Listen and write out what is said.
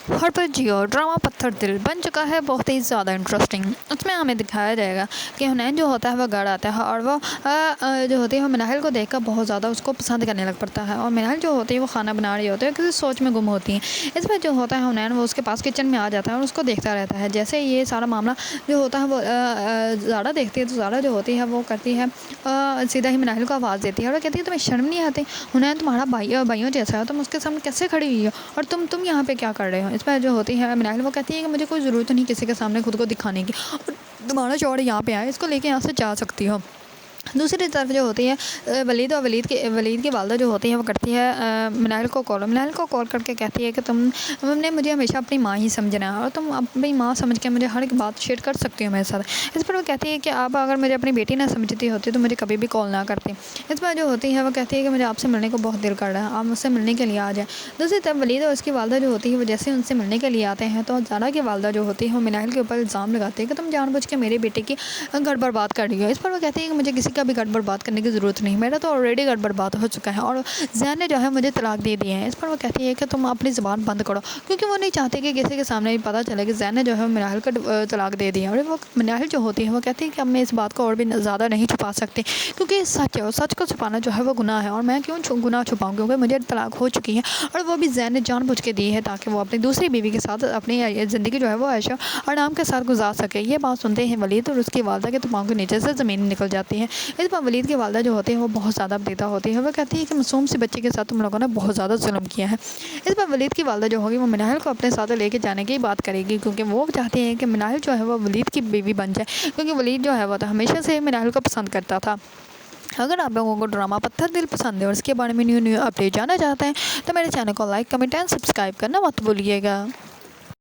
ہر پر Jio drama پتھر دل بن چکا ہے بہت ہی زیادہ انٹرسٹنگ۔ اس میں ہمیں دکھایا جائے گا کہ حنین جو ہوتا ہے وہ گھر آتا ہے اور وہ جو ہوتی ہے وہ مناہل کو دیکھ کر بہت زیادہ اس کو پسند کرنے لگ پڑتا ہے، اور مناہل جو ہوتی ہے وہ کھانا بنا رہی ہوتی ہے، کسی سوچ میں گم ہوتی ہے۔ اس میں جو ہوتا ہے حنین وہ اس کے پاس کچن میں آ جاتا ہے اور اس کو دیکھتا رہتا ہے۔ جیسے یہ سارا معاملہ جو ہوتا ہے وہ زارا دیکھتی ہے، تو زارا جو ہوتی ہے وہ کرتی ہے سیدھا ہی مناہل کو آواز دیتی ہے اور وہ کہتی ہے تمہیں شرم نہیں آتی؟ حنین تمہارا بھائیوں جیسا ہے، تم اس کے سامنے کیسے کھڑی ہوئی ہو اور تم یہاں پہ کیا کر رہے ہو؟ اس میں جو ہوتی ہے مناہل وہ کہتی ہے کہ مجھے کوئی ضرورت نہیں کسی کے سامنے خود کو دکھانے کی، اور تمہارا شوہر یہاں پہ آئے اس کو لے کے یہاں سے جا سکتی ہو۔ دوسری طرف جو ہوتی ہے ولید اور ولید کی والدہ جو ہوتی ہے وہ کرتی ہے مناہل کو کال کر کے کہتی ہے کہ تم نے مجھے ہمیشہ اپنی ماں ہی سمجھنا ہے اور تم اپنی ماں سمجھ کے مجھے ہر ایک بات شیئر کر سکتی ہو میرے ساتھ۔ اس پر وہ کہتی ہے کہ آپ اگر مجھے اپنی بیٹی نہ سمجھتی ہوتی تو مجھے کبھی بھی کال نہ کرتی۔ اس پر جو ہوتی ہے وہ کہتی ہے کہ مجھے آپ سے ملنے کو بہت دل کر رہا ہے، آپ مجھ سے ملنے کے لیے آ جائیں۔ دوسری طرف ولید اور اس کی والدہ جو ہوتی ہے وہ جیسے ان سے ملنے کے لیے آتے ہیں تو زارا کی والدہ جو ہوتی ہے وہ مناہل کے اوپر الزام لگاتی ہے کہ تم جان بوجھ کے میری بیٹی کی گھر برباد کر رہی ہو۔ اس پر وہ کہتی ہے کہ مجھے کسی کا بھی گھر برباد کرنے کی ضرورت نہیں، میرا تو آلریڈی گھر برباد ہو چکا ہے اور زین نے جو ہے مجھے طلاق دے دی ہے۔ اس پر وہ کہتی ہے کہ تم اپنی زبان بند کرو، کیونکہ وہ نہیں چاہتے کہ کسی کے سامنے بھی پتہ چلے کہ زین نے جو ہے مناہل کو طلاق دے دی ہے۔ اور وہ مناہل جو ہوتی ہے وہ کہتی ہے کہ اب میں اس بات کو اور بھی زیادہ نہیں چھپا سکتی، کیونکہ یہ سچ ہے اور سچ کو چھپانا جو ہے وہ گناہ ہے، اور میں کیوں گناہ چھپاؤں، کیونکہ مجھے طلاق ہو چکی ہے اور وہ بھی زین نے جان بوجھ کے دی ہے تاکہ وہ اپنی دوسری بیوی کے ساتھ اپنی زندگی جو ہے وہ عیش و آرام کے ساتھ گزار سکے۔ یہ بات سنتے ہیں ولید اور اس کی والدہ کے دماغ کے نیچے سے زمین نکل جاتی ہے۔ اس پر ولید کی والدہ جو ہوتی ہے وہ بہت زیادہ بدیدہ ہوتی ہے، وہ کہتی ہے کہ معصوم سی بچے کے ساتھ تم لوگوں نے بہت زیادہ ظلم کیا ہے۔ اس پر ولید کی والدہ جو ہوگی وہ مناہل کو اپنے ساتھ لے کے جانے کی بات کرے گی، کیونکہ وہ چاہتے ہیں کہ مناہل جو ہے وہ ولید کی بیوی بن جائے، کیونکہ ولید جو ہے وہ ہمیشہ سے مناہل کو پسند کرتا تھا۔ اگر آپ لوگوں کو ڈرامہ پتھر دل پسند ہے اور اس کے بارے میں نیو اپڈیٹ جاننا چاہتے ہیں تو میرے چینل کو لائک، کمنٹ اینڈ سبسکرائب کرنا مت بھولیے گا۔